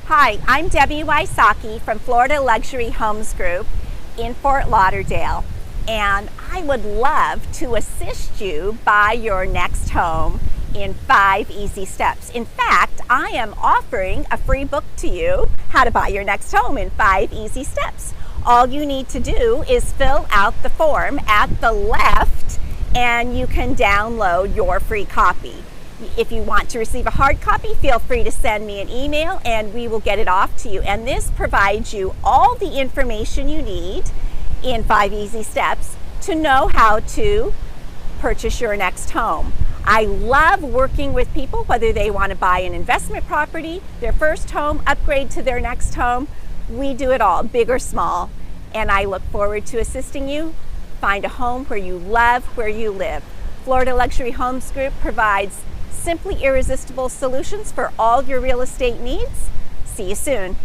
Hi, I'm Debbie Wysocki from Florida Luxury Homes Group in Fort Lauderdale, and I would love to assist you buy your next home in 5 easy steps. In fact, I am offering a free book to you, How to Buy Your Next Home in 5 Easy Steps. All you need to do is fill out the form at the left and you can download your free copy. If you want to receive a hard copy, feel free to send me an email and we will get it off to you. And this provides you all the information you need in 5 easy steps to know how to purchase your next home. I love working with people, whether they want to buy an investment property, their first home, upgrade to their next home. We do it all, big or small. And I look forward to assisting you find a home where you love where you live. Florida Luxury Homes Group provides simply irresistible solutions for all your real estate needs. See you soon.